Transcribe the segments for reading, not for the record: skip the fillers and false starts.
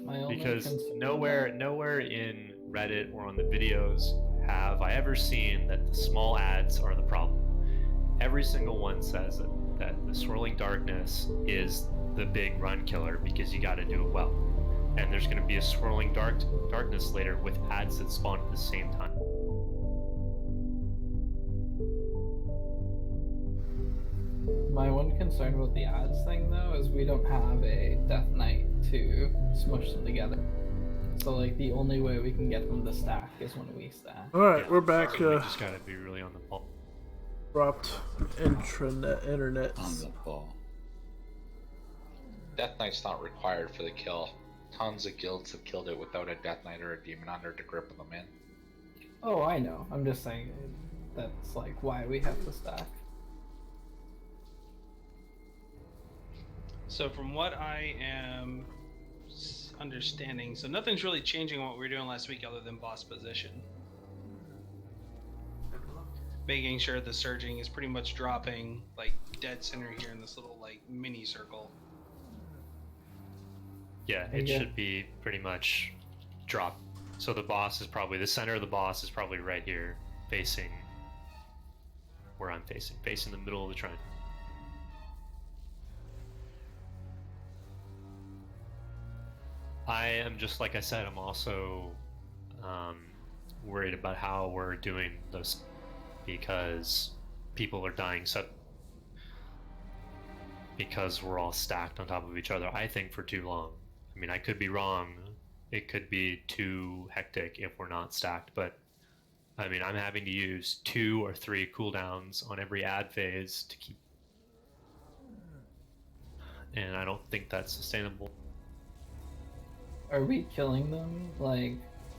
My only Because concern nowhere in Reddit or on the videos have I ever seen that the small ads are the problem. Every single one says that the swirling darkness is the big run killer because you got to do it well. And there's going to be a swirling darkness later with ads that spawn at the same time. My one concern with the ads thing though is we don't have a Death Knight to smush them together. So like the only way we can get them to stack is when we stack. Alright, Yeah, we're back. so we just gotta be really on the ball. Dropped internet. On the ball. Death Knight's not required for the kill. Tons of guilds have killed it without a Death Knight or a Demon under to grip them in. Oh, I know. I'm just saying that's like why we have to stack. So from what I am understanding, so nothing's really changing what we were doing last week other than boss position. Making sure the surging is pretty much dropping like dead center here in this little like mini circle. Yeah, it should be pretty much drop. So the boss is probably, the center of the boss is probably right here, facing where I'm facing the middle of the triangle. I am, just like I said, I'm also worried about how we're doing those because people are dying because we're all stacked on top of each other, I think, for too long. I mean, I could be wrong. It could be too hectic if we're not stacked, but I mean, I'm having to use 2 or 3 cooldowns on every ad phase to keep, and I don't think that's sustainable. Are we killing them like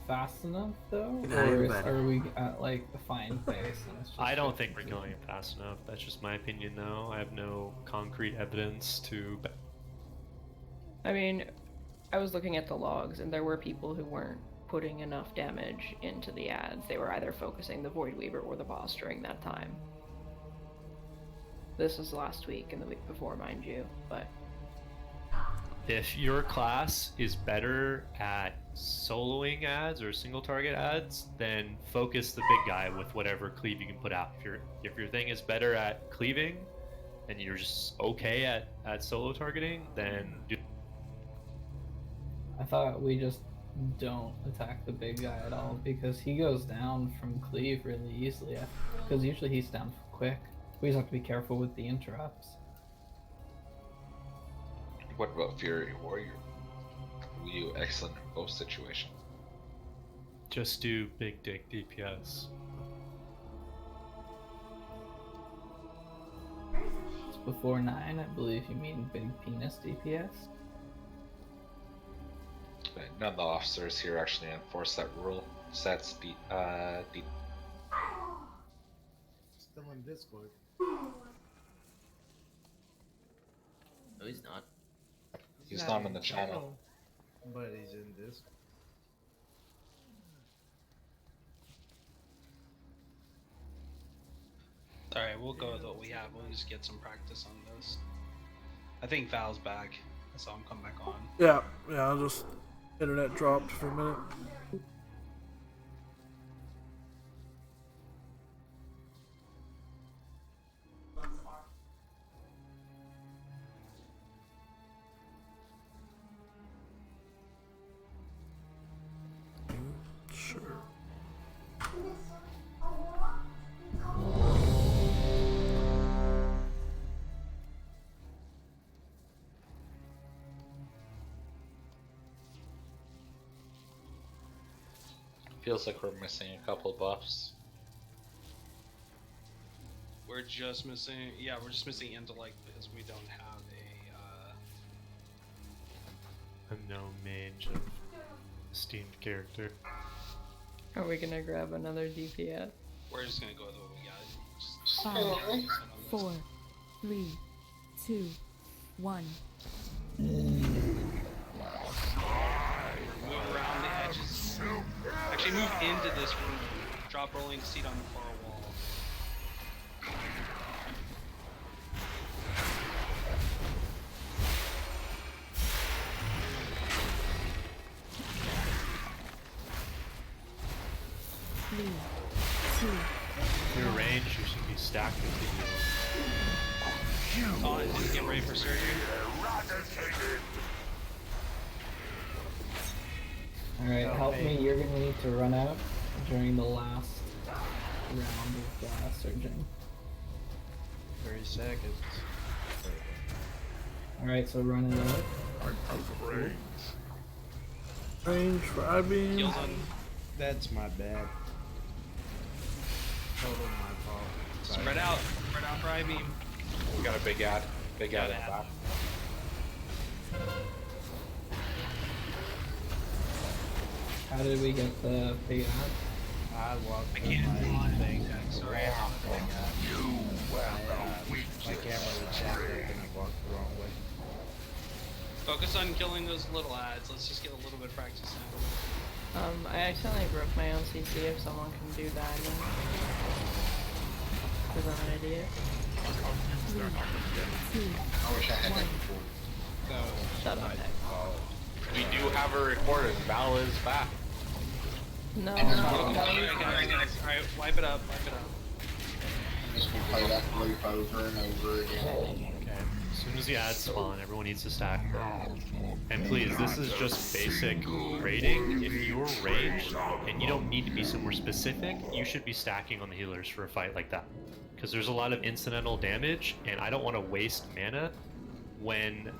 fast enough though, Good night, or everybody. are we at like a fine pace? And it's just I don't think we're killing it fast enough. That's just my opinion, though. I have no concrete evidence to. I mean, I was looking at the logs, and there were people who weren't putting enough damage into the ads. They were either focusing the Void Weaver or the boss during that time. This was last week and the week before, mind you, but... If your class is better at soloing ads or single target ads, then focus the big guy with whatever cleave you can put out. If your thing is better at cleaving, and you're just okay at solo targeting, then do. I thought we just don't attack the big guy at all because he goes down from cleave really easily. Because usually he's down quick. We just have to be careful with the interrupts. What about Fury Warrior? You excellent in both situations. Just do big dick DPS. It's before 9, I believe you mean big penis DPS. But none of the officers here actually enforce that rule. Sets Still in Discord. No, he's not. He's not in the channel. But he's in Discord. Alright, we'll go with what we have. We'll just get some practice on this. I think Val's back. I saw him come back on. Yeah, I just internet dropped for a minute. Sure. Feels like we're missing a couple buffs. We're just missing, we're just missing intellect because we don't have A known mage of esteemed character. Are we gonna grab another DPS? we're just gonna go with what we got. Just 5, 4, 3, 2, 1. move around the edges. Actually move into this room. Drop rolling seat on the far wall. 3, 2, If you're range, you should be stacked with the heal. Oh, just get ready for surgery. Alright, Oh, help hey. me. You're gonna need to run out during the last round of surging. 30 seconds. Alright, so run it out. Range for I-beam. Heals on. That's my bad. Total my fault. Sorry. Spread out. Spread out for I-beam. We got a big ad. Big ad in Got the back. How did we get the big ad? I walked I through can't my find thing. Sorry. My camera was jacked up and I walked the wrong way. Focus on killing those little ads. Let's just get a little bit of practice in. I accidentally broke my own CC. If someone can do that, because I'm an idiot. 3, 2, I wish I had that 1. before. Shut up, Heck. We do have her recorded. Val is back. No, Alright, no. Alright, wipe it up. Wipe it up. Just we play that loop over and over again. Okay. As soon as the ads spawn, everyone needs to stack. And please, this is just basic raiding. If you're ranged and you don't need to be somewhere specific, you should be stacking on the healers for a fight like that. Because there's a lot of incidental damage, and I don't want to waste mana when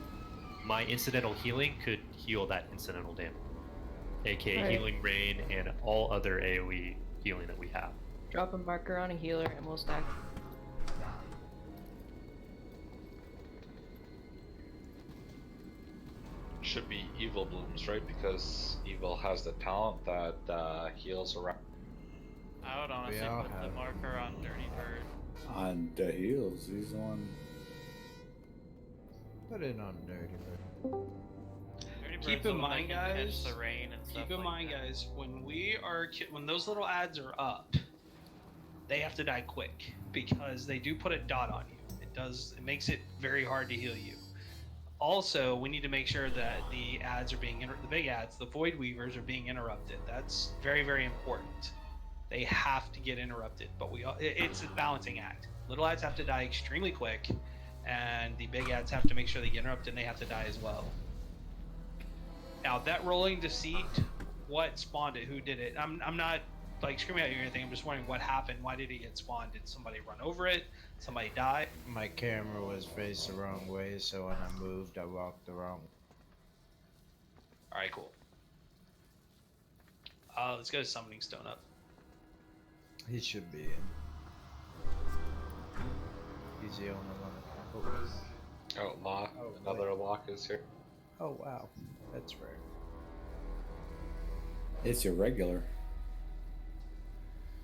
my incidental healing could heal that incidental damage. AKA Right. healing rain and all other AoE healing that we have. Drop a marker on a healer and we'll stack. Should be Evil Blooms, right? Because Evil has the talent that heals around. I would honestly all put the have- marker on Dirty Bird. On the heels, he's on. Put it on Dirty Bird. Dirty Keep Bird's the in one that mind, can catch guys. the rain and stuff Keep in like mind, that. guys, when when those little ads are up, they have to die quick because they do put a dot on you. It makes it very hard to heal you. Also, we need to make sure that the ads are the big ads, the Void Weavers are being interrupted. That's very, very important. They have to get interrupted, but it's a balancing act. Little ads have to die extremely quick, and the big ads have to make sure they get interrupted and they have to die as well. Now, that rolling deceit, what spawned it? Who did it? I'm not like screaming at you or anything. I'm just wondering what happened. Why did it get spawned? Did somebody run over it? Somebody die? My camera was faced the wrong way, so when I moved, I walked the wrong way. Alright, cool. Let's go to Summoning Stone up. He should be in. He's the only one. Outlaw. Oh, Another lock is here. Oh wow, that's rare. It's irregular.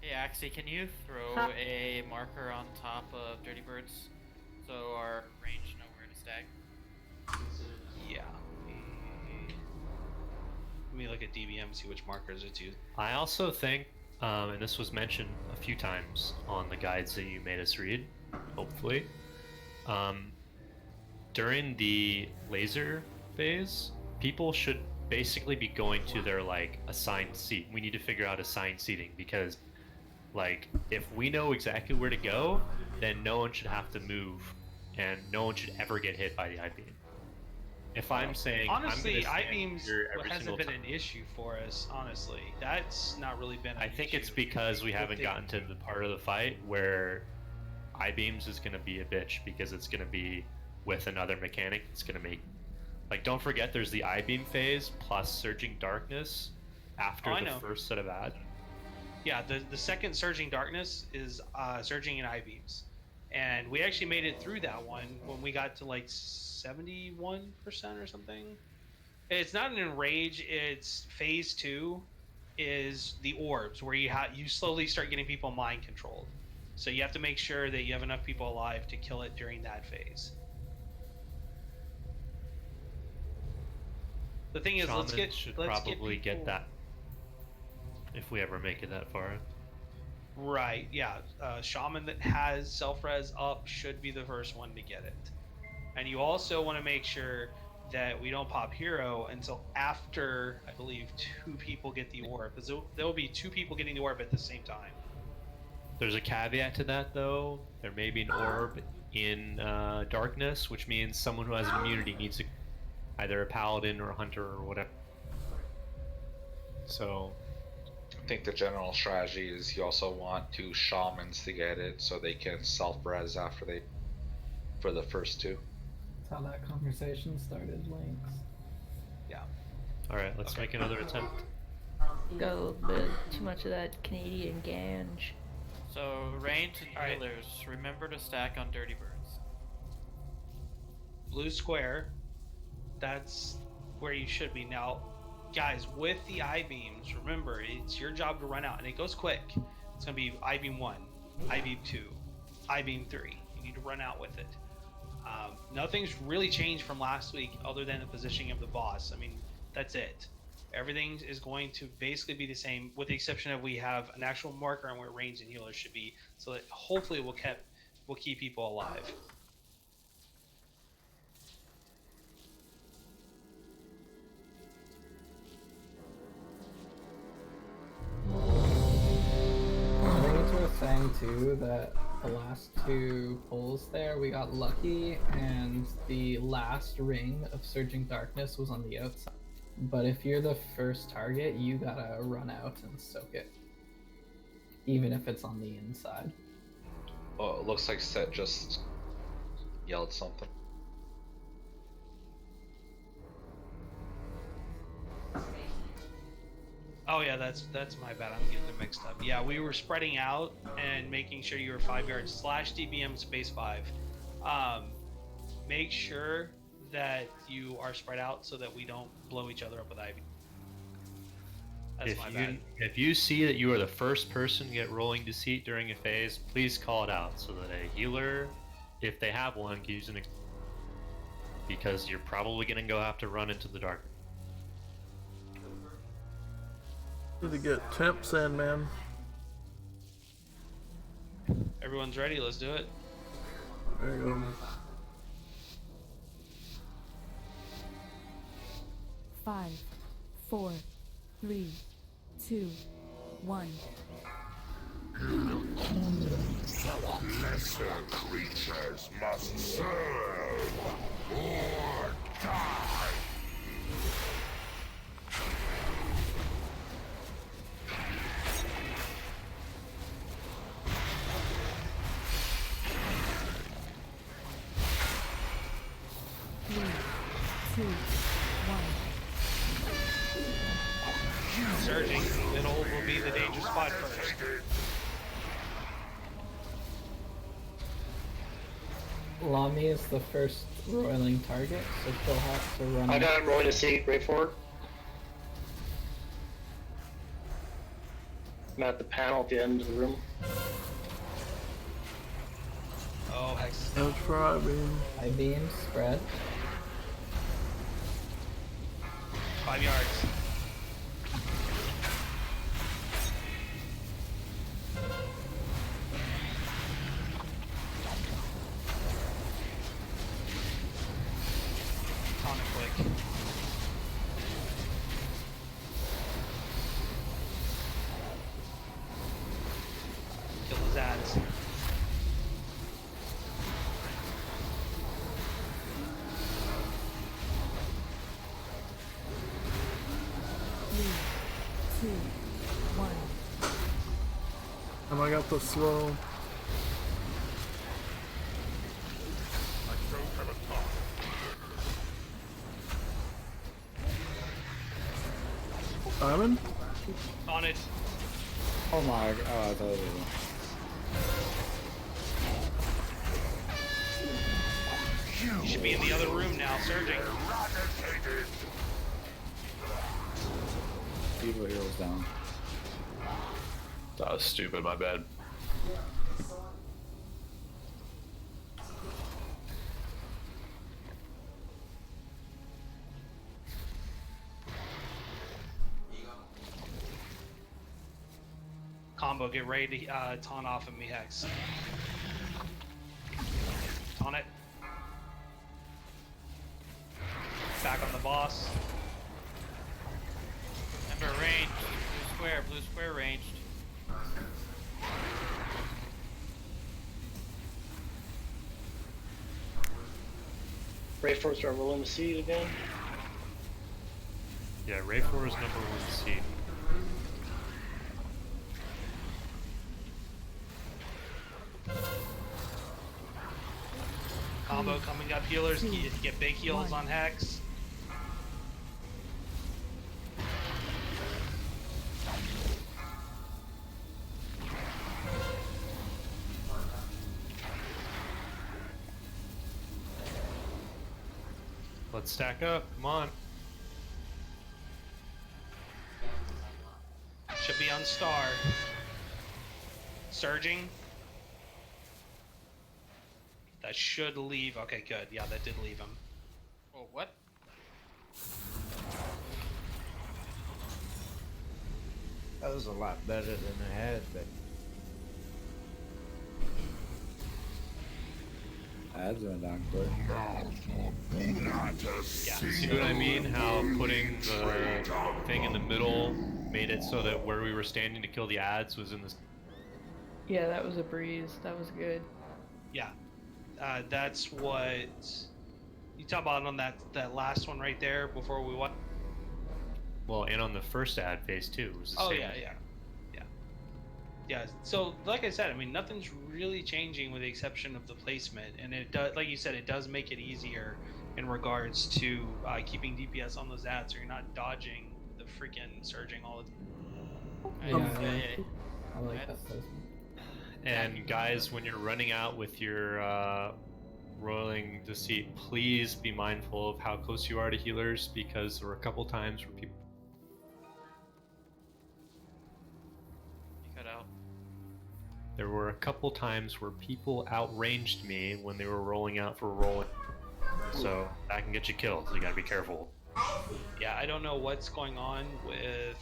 Hey Axie, can you throw Huh. a marker on top of Dirty Birds so our range know where to stack? Yeah. Let me look at DBM and see which markers it's used. I also think, and this was mentioned a few times on the guides that you made us read, hopefully, during the laser phase, people should basically be going to their assigned seat. We need to figure out assigned seating because if we know exactly where to go, then no one should have to move and no one should ever get hit by the I-beam. If I'm saying honestly, I'm I-beams hasn't been an issue for us, honestly. That's not really been an I think issue. it's because we haven't gotten to the part of the fight where I-beams is going to be a bitch because it's going to be with another mechanic. It's going to make don't forget there's the I-beam phase plus Surging Darkness after the first set of ads. Yeah, the second Surging Darkness is Surging and I-beams. And we actually made it through that one when we got to 71% or something. It's not an enrage, it's phase 2 is the orbs where you slowly start getting people mind controlled. So you have to make sure that you have enough people alive to kill it during that phase. The thing is, let's probably get people... that if we ever make it that far. Right, yeah. Shaman that has self-res up should be the first one to get it. And you also want to make sure that we don't pop hero until after, I believe, 2 people get the orb. Because there will be 2 people getting the orb at the same time. There's a caveat to that, though. There may be an orb in darkness, which means someone who has an immunity needs either a paladin or a hunter or whatever. So, I think the general strategy is you also want 2 shamans to get it so they can self-res after they, for the first 2. That's how that conversation started, Lynx. Yeah. all right, let's make another attempt. Got a little bit too much of that Canadian ganj. So, ranged and Alright. healers, remember to stack on dirty birds. Blue square. That's where you should be. Now, guys, with the I-beams, remember, it's your job to run out, and it goes quick. It's going to be I-beam 1, I-beam 2, I-beam 3. You need to run out with it. Nothing's really changed from last week other than the positioning of the boss. I mean, that's it. Everything is going to basically be the same, with the exception of we have an actual marker on where range and healers should be, so that hopefully we'll keep people alive. I think it's worth saying too that the last 2 pulls there, we got lucky, and the last ring of Surging Darkness was on the outside. But if you're the first target, you gotta run out and soak it, even if it's on the inside. Oh, it looks like Set just yelled something. Oh yeah, that's my bad. I'm getting them mixed up. Yeah, we were spreading out and making sure you were 5 yards / DBM space 5. Make sure that you are spread out so that we don't blow each other up with ivy. That's my bad. If you see that you are the first person to get rolling deceit during a phase, please call it out so that a healer, if they have one, can use an because you're probably going to have to run into the dark. Need to get temp Sandman. Everyone's ready. Let's do it. There you go. 5, 4, 3, 2, 1. Lesser creatures must serve or die. Three, 2, 1. Surging. Middle will be the danger spot first. Lami is the first roiling target, so she'll have to run. I got him rolling a seat right forward. I'm at the panel at the end of the room. Oh, hex. That's for I-beam. I-beam, spread. 5 yards. Tonic click. Kill his ads. And I got the slow. I don't have a top. Simon? On it. Oh my god, I thought it was... You should be in the other room now, surging. Evil Hero's down. That was stupid, my bad. Combo, get ready to taunt off of me, Hex. Taunt it. boss. Remember, ranged. Blue square ranged. Ray Force are rolling the seed again. Yeah, Ray 4 is number 1 seed. Combo coming up, healers. Get big heals on Hex. Let's stack up. Come on. Should be on Star. Surging. That should leave. Okay, good. Yeah, that did leave him. Oh, what? That was a lot better than I had, but Ads went down quick. Yeah, see what I mean? How putting the thing in the middle made it so that where we were standing to kill the ads was in this. Yeah, that was a breeze. That was good. Yeah. That's what you talk about on that last one right there before we went. Well, and on the first ad phase too. It was the Oh same. Yeah. So like I said, I mean nothing's really changing with the exception of the placement, and it does, like you said, it does make it easier in regards to keeping DPS on those ads, so you're not dodging the freaking surging all the time. I like that placement. And guys, when you're running out with your rolling deceit, please be mindful of how close you are to healers, because there were a couple times where people. You cut out. There were a couple times where people outranged me when they were rolling out for rolling. So that can get you killed, so you gotta be careful. Yeah, I don't know what's going on with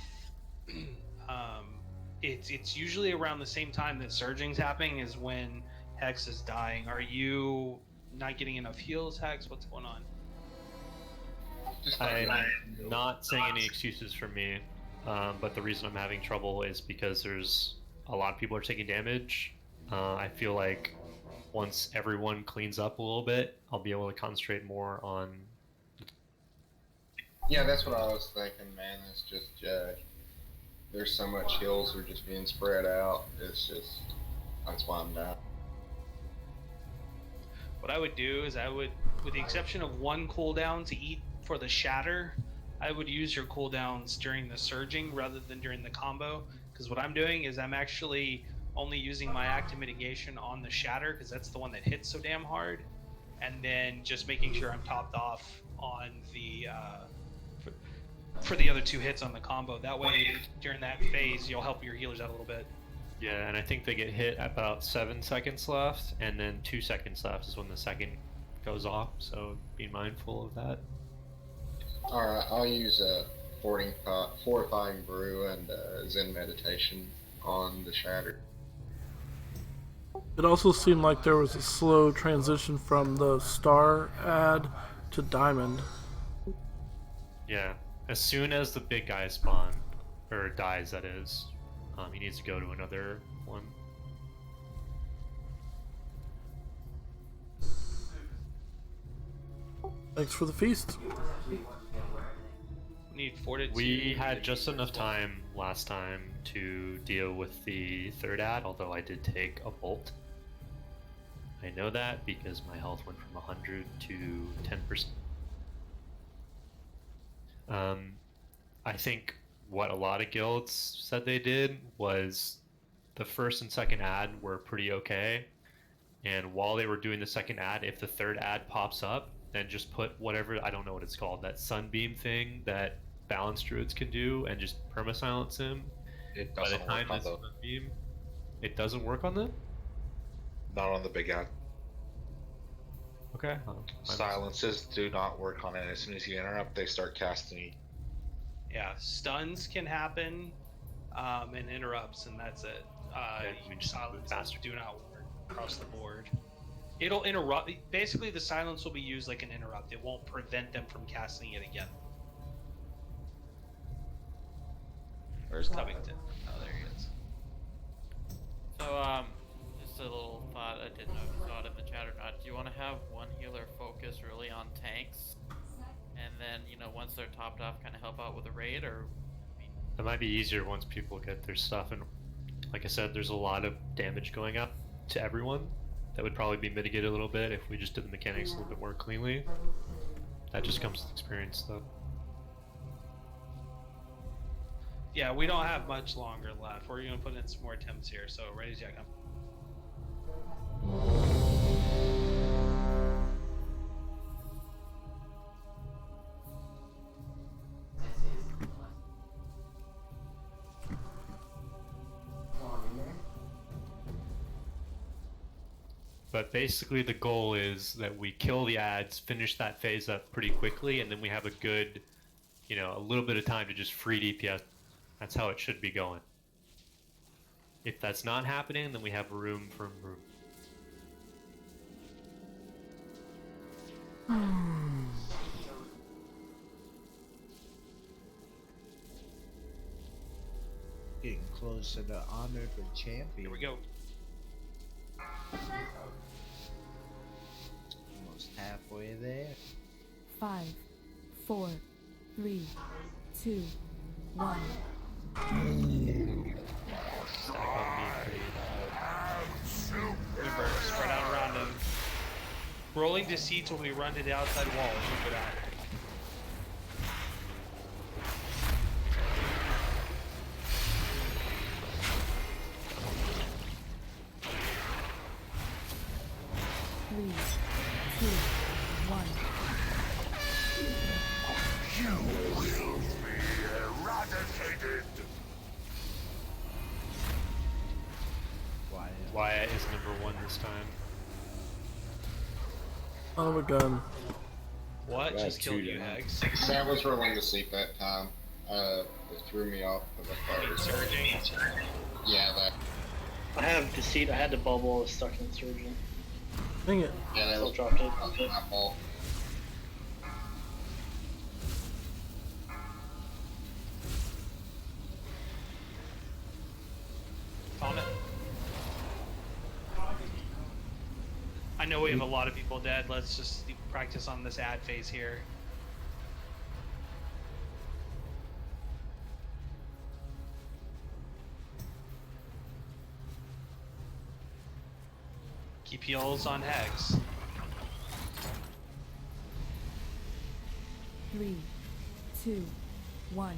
it's usually around the same time that surging's happening is when Hex is dying. Are you not getting enough heals, Hex? What's going on? I'm not saying any excuses for me, but the reason I'm having trouble is because there's a lot of people are taking damage. I feel like once everyone cleans up a little bit, I'll be able to concentrate more on. Yeah, that's what I was thinking, man. It's just there's so much heals are just being spread out. It's just that's why I'm down. What I would do is I would, with the exception of one cooldown to eat for the shatter, I would use your cooldowns during the surging rather than during the combo. Because what I'm doing is I'm actually only using my active mitigation on the shatter because that's the one that hits so damn hard, and then just making sure I'm topped off on the for the other two hits on the combo. That way, during that phase, you'll help your healers out a little bit. Yeah, and I think they get hit at about 7 seconds left, and then 2 seconds left is when the second goes off, so be mindful of that. Alright, I'll use Fortifying Brew and Zen Meditation on the Shatter. It also seemed like there was a slow transition from the star ad to diamond. Yeah, as soon as the big guy spawn, or dies that is, he needs to go to another one. Thanks for the feast. Need fortitude. We had just enough time last time to deal with the third ad, although I did take a bolt. I know that because my health went from 100 to 10%. I think what a lot of guilds said they did was the first and second ad were pretty okay, and while they were doing the second ad, if the third ad pops up, then just put whatever, I don't know what it's called, that sunbeam thing that balance druids can do, and just perma-silence him. It By the doesn't time work on it's the... sunbeam, it doesn't work on them? Not on the big ad. Okay. Silences do not work on it. As soon as you interrupt, they start casting. Yeah, stuns can happen, and interrupts, and that's it. Silences do not work across the board. It'll interrupt. Basically, the silence will be used like an interrupt. It won't prevent them from casting it again. Where's Covington? Oh, there he is. So, just a little thought. I didn't know if you saw it in the chat or not. Do you want to have one healer focus really on tanks, and then once they're topped off, kind of help out with a raid, or? That might be easier once people get their stuff, and like I said, there's a lot of damage going up to everyone. That would probably be mitigated a little bit if we just did the mechanics a little bit more cleanly. That just comes with experience, though. Yeah, we don't have much longer left. We're gonna put in some more attempts here, so ready as I come. But basically the goal is that we kill the ads, finish that phase up pretty quickly, and then we have a good, a little bit of time to just free DPS. That's how it should be going. If that's not happening, then we have room for improvement. Getting close to the honored champion. Here we go. Almost halfway there. 5, 4, 3, 2, 1. Remember, spread out around him. Rolling deceits when we run to the outside wall. Remember that. Three, two, one. You will be eradicated. Wyatt is #1 this time. Oh my god. What just killed you, Hex? That was rolling to sleep that time. It threw me off of the fire. Surging? Yeah, that. I have deceit. I had the bubble. I was stuck in surgeon. Dang it. Yeah, that Still was dropped it. my fault. Found it. I know we have a lot of people dead. Let's just practice on this ad phase here. Keep heals on Hex. 3, 2, 1.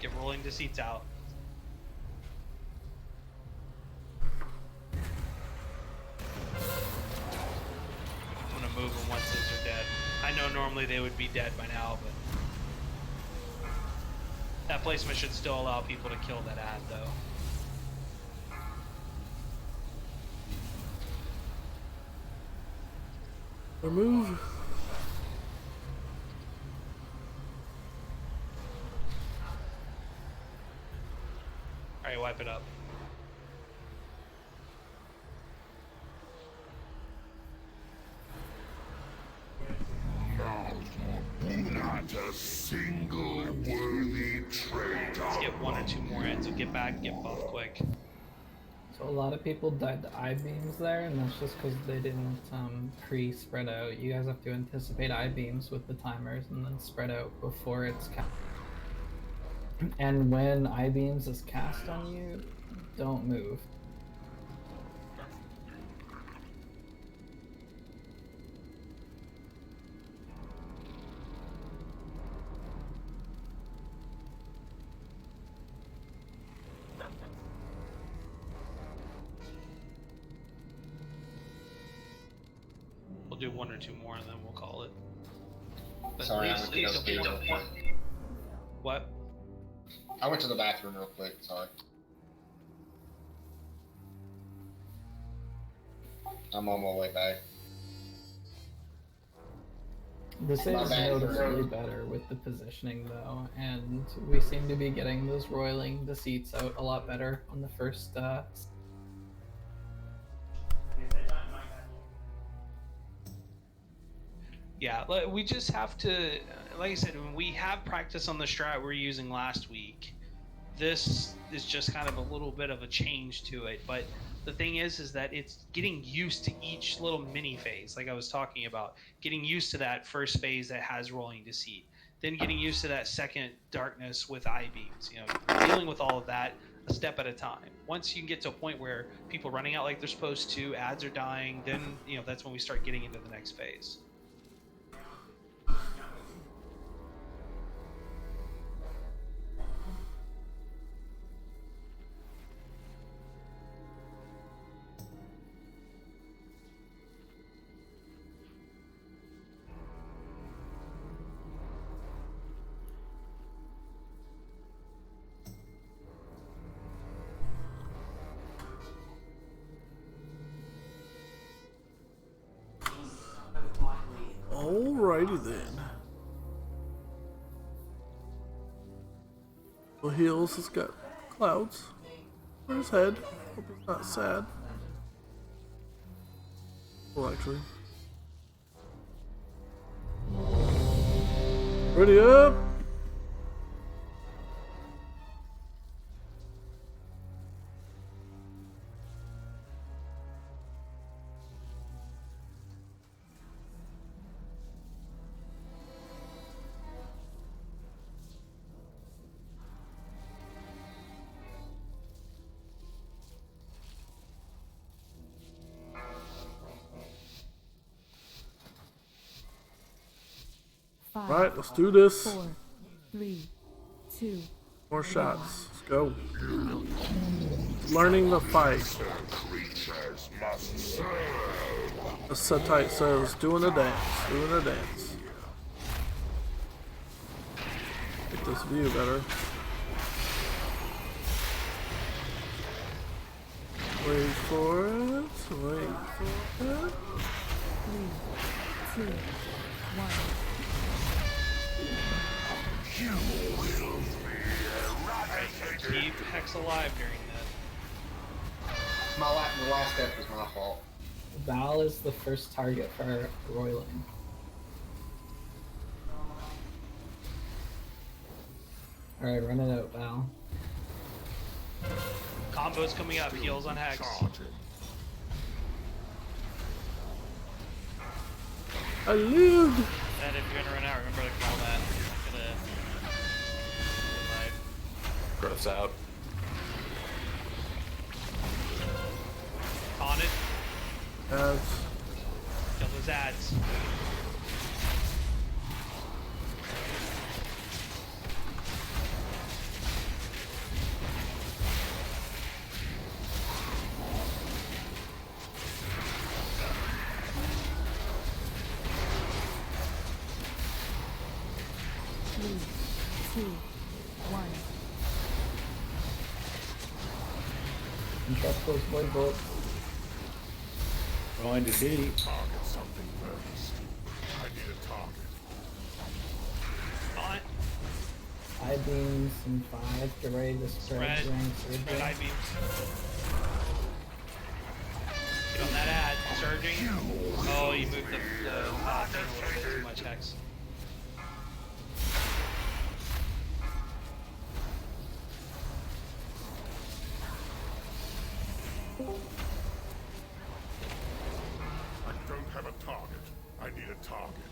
Get rolling deceits out. I'm gonna move them once those are dead. I know normally they would be dead by now, but that placement should still allow people to kill that ad though. Remove. Alright, wipe it up. Not a single worthy traitor. Let's get one or two more ends and get back and get buffed quick. So a lot of people died to I-beams there, and that's just because they didn't pre-spread out. You guys have to anticipate I-beams with the timers and then spread out before it's cast. And when I-beams is cast on you, don't move. We'll do one or two more and then we'll call it. But Sorry, I at went least to it'll go be real done. quick. What? I went to the bathroom real quick, sorry. I'm on my way back. This My is bad, noticeably better with the positioning though, and we seem to be getting those roiling deceits out a lot better on the first Yeah, we just have to, like I said, when we have practice on the strat we were using last week, this is just kind of a little bit of a change to it. But the thing is that it's getting used to each little mini phase, like I was talking about, getting used to that first phase that has rolling deceit, then getting used to that second darkness with eye beams, dealing with all of that a step at a time. Once you can get to a point where people running out like they're supposed to, ads are dying, then that's when we start getting into the next phase. Alrighty then. So Heels has got clouds for his head. Hope he's not sad. Well, actually. Ready up! Alright, let's do this. 4, 3, 2. More shots. Let's go. Learning the fight. As Setite says, doing a dance. Doing a dance. Get this view better. Wait for it. Wait for it. 3, 2, 1. You will be Keep Hex alive during that. The last step was my fault. Val is the first target for roiling. Alright, run it out, Val. Combos coming up, heals on Hex. I lived! And if you're gonna run out, remember to call that. Gross out. On it. Ads. Kill those ads. Three, two, one. Trust those void bolts. Going to see. target something first. I need a target. On it. Eye beams and 5. Get ready to spread during Spread surgery. eye beams. Get on that ad. Surging. Oh, you moved the thing a little bit too much, Hex. I don't have a target. I need a target.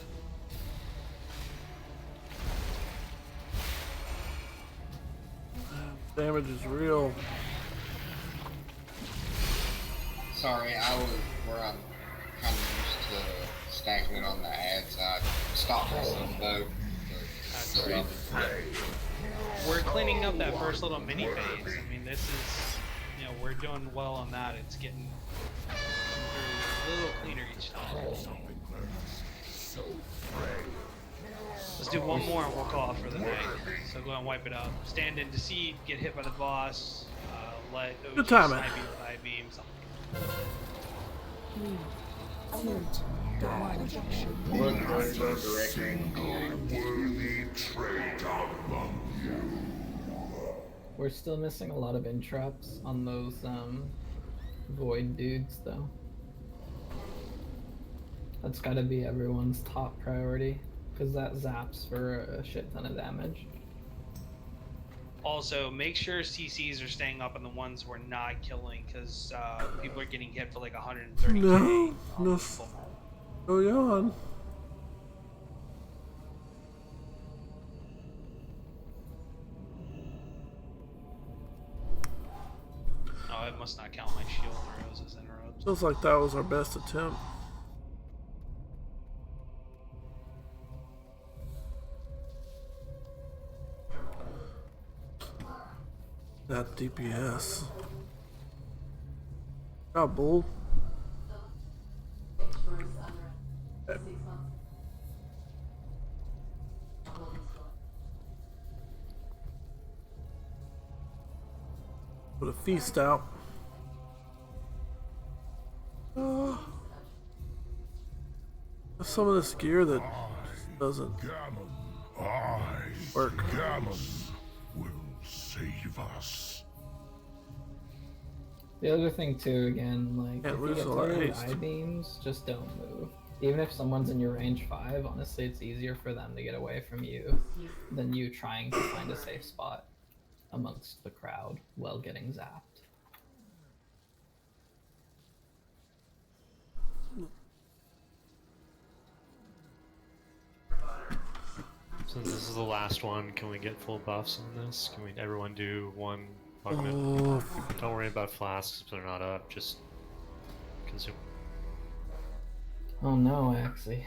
Damage is real. Sorry, I was where I'm kind of used to stacking it on the ad side. Stopped myself though. That's great. We're cleaning up that first little mini phase. I mean, this is, we're doing well on that. It's getting through a little cleaner each time. Let's do one more and we'll call it for the night. So go and wipe it up. Stand in deceit, get hit by the boss, let OG Good timing. snipe you with eye beam, something. 3, 2, 1. Look very directing. Worthy traitor among you. We're still missing a lot of interrupts on those void dudes though. That's gotta be everyone's top priority, because that zaps for a shit ton of damage. Also, make sure CCs are staying up on the ones we're not killing, because people are getting hit for like 130k. No, on no, the full map. going on. Oh, it must not count my shield throws as interrupts. Feels like that was our best attempt. That DPS. Got bull. Put a feast out. Some of this gear that doesn't work. Gammon will save us. The other thing too, again, like Can't if you lose get all that tired of haste. I-beams, just don't move. Even if someone's in your range 5, honestly, it's easier for them to get away from you than you trying to find a safe spot amongst the crowd while getting zapped. Since this is the last one, can we get full buffs on this? Can we everyone do one augment? Oh. Don't worry about flasks if they're not up, just consume. Oh no, actually.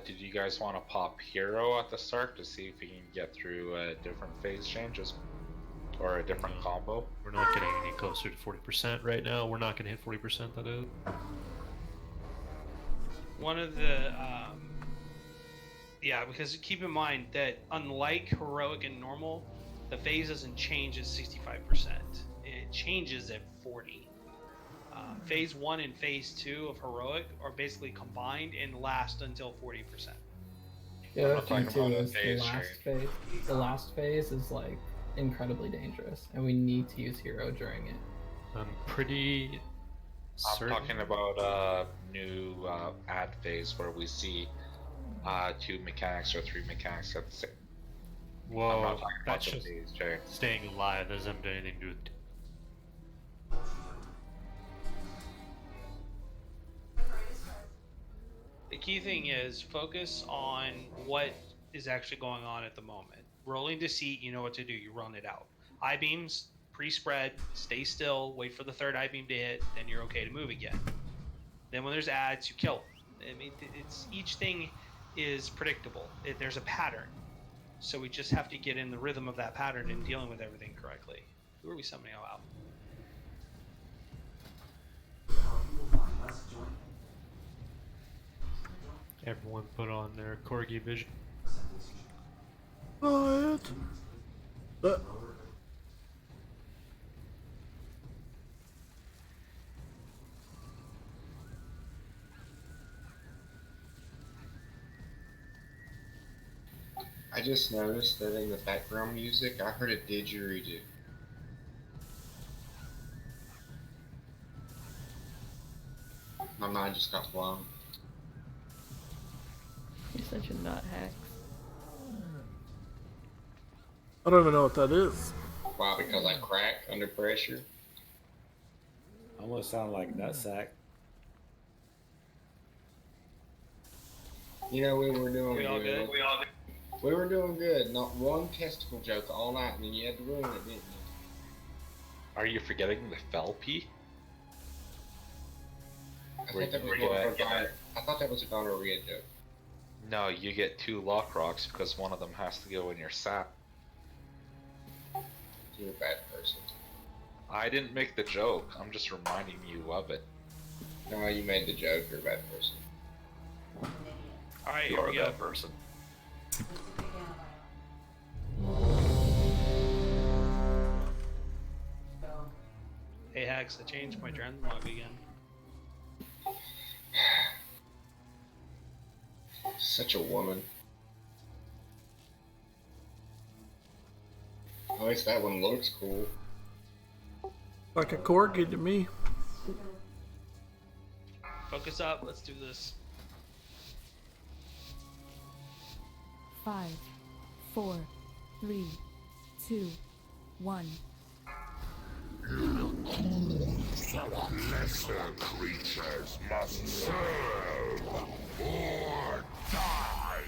Did you guys want to pop hero at the start to see if we can get through different phase changes or a different combo? We're not getting any closer to 40% right now. We're not going to hit 40%, that is. One of the yeah, because keep in mind that unlike heroic and normal, the phase doesn't change at 65%. It changes at 40. Phase 1 and phase 2 of heroic are basically combined and last until 40%. The other thing too is the last phase is like incredibly dangerous, and we need to use hero during it. I'm pretty certain. I'm talking about new ad phase where we see 2 mechanics or 3 mechanics at the same. Whoa, I'm not talking about that's the just phase change. staying alive. That doesn't do anything to do with. The key thing is focus on what is actually going on at the moment. Rolling deceit, you know what to do. You run it out. I-beams, pre-spread, stay still, wait for the third I-beam to hit, then you're okay to move again. Then when there's ads, you kill them. I mean, it's each thing is predictable. There's a pattern. So we just have to get in the rhythm of that pattern and dealing with everything correctly. Who are we summoning out? Everyone put on their corgi vision. What? I just noticed that in the background music, I heard a didgeridoo. My mind just got blown. You're such a nut hack. I don't even know what that is. Why? Because I crack under pressure? Almost sound like nutsack. You know, we were doing We all good? We were doing good. Not one testicle joke all night, and then you had to ruin it, didn't you? Are you forgetting the fell P? I thought that was a gonorrhea joke. No, you get 2 lock rocks because one of them has to go in your sap. You're a bad person. I didn't make the joke. I'm just reminding you of it. No, you made the joke. You're a bad person. All right, You're here we a go. bad person. Hey Hax, I changed my trend log again. Such a woman. At least that one looks cool. Like a corgi to me. Focus up. Let's do this. 5, 4, 3, 2, 1. Lesser creatures must serve or die.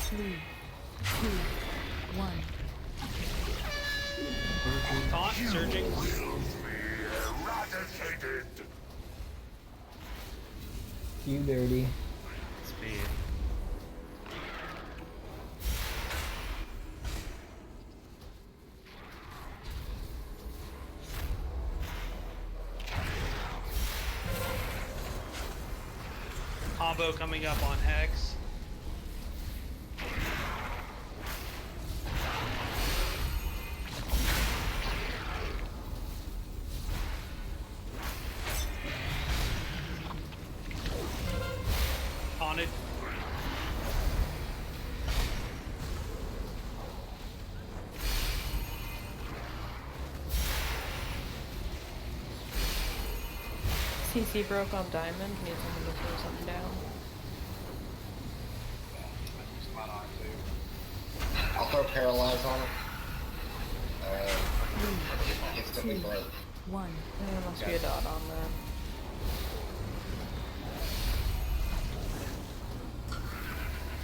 Three, two, 1. Taunt, surging. Eradicated. You dirty. Speed. Combo coming up on Hex. Haunted. CC broke on Diamond. Need someone to throw something down. I'll throw Paralyze on it. Instantly 2, break. 1. There must be a dot on that.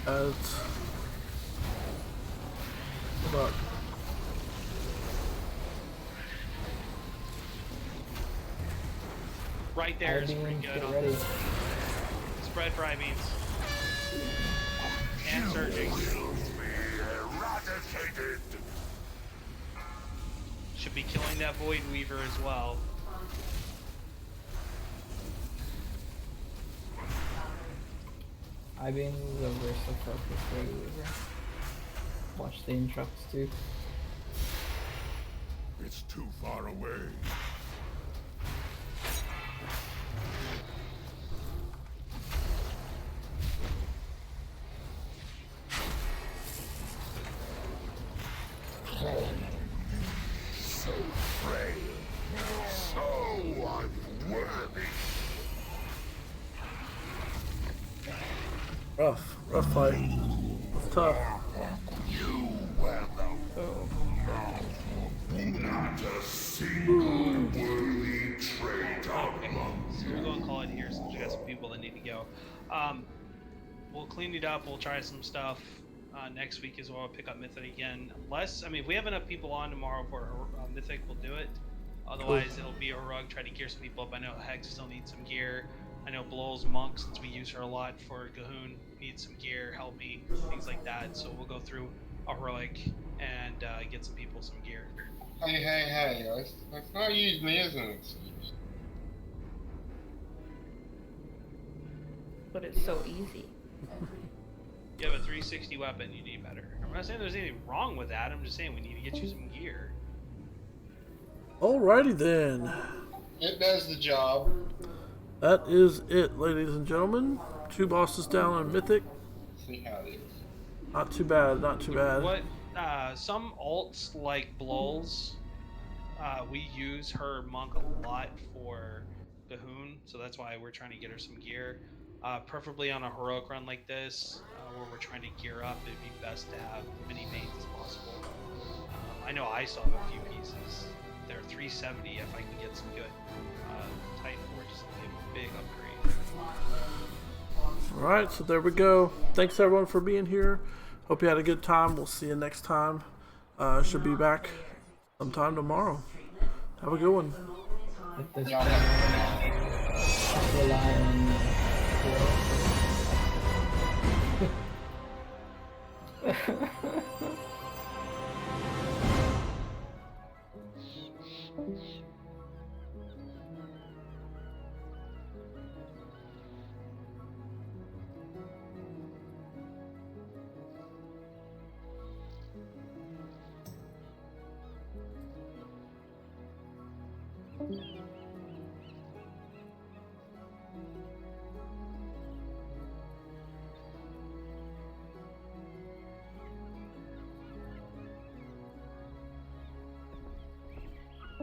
It's about Right there is pretty Beans, good. get On ready. Spread for beans. And surging. Eradicated. Should be killing that Void Weaver as well. I-beam is a versatile focus Void Weaver. Watch the instructs too. It's too far away. So frail, so unworthy. rough fight. It's tough. You were not a single worthy trait among So we're going to call it here since we got some people that need to go. We'll clean it up. We'll try some stuff next week as well. Pick up Mythic again. Unless, I mean, if we have enough people on tomorrow for Mythic, we'll do it. Otherwise, it'll be a rug. Try to gear some people up. I know Hex still needs some gear. I know Blow's Monk, since we use her a lot for Gahoon, needs some gear, help me, things like that. So we'll go through a heroic and get some people some gear. Hey, let's not use me as an excuse. But it's so easy. You have a 360 weapon, you need better. I'm not saying there's anything wrong with that, I'm just saying we need to get you some gear. Alrighty then. It does the job. That is it, ladies and gentlemen. 2 bosses down in Mythic. See how it is. Not too bad, not too bad. What some alts like Blowls, we use her monk a lot for Gahoon, so that's why we're trying to get her some gear. Preferably on a heroic run like this, where we're trying to gear up, it'd be best to have as many mains as possible. I know I still have a few pieces. They're 370 if I can get some good Titan Forges, it'll give a big upgrade. Alright, so there we go. Thanks everyone for being here. Hope you had a good time. We'll see you next time. Should be back sometime tomorrow. Have a good one. At this point, rely on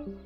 you.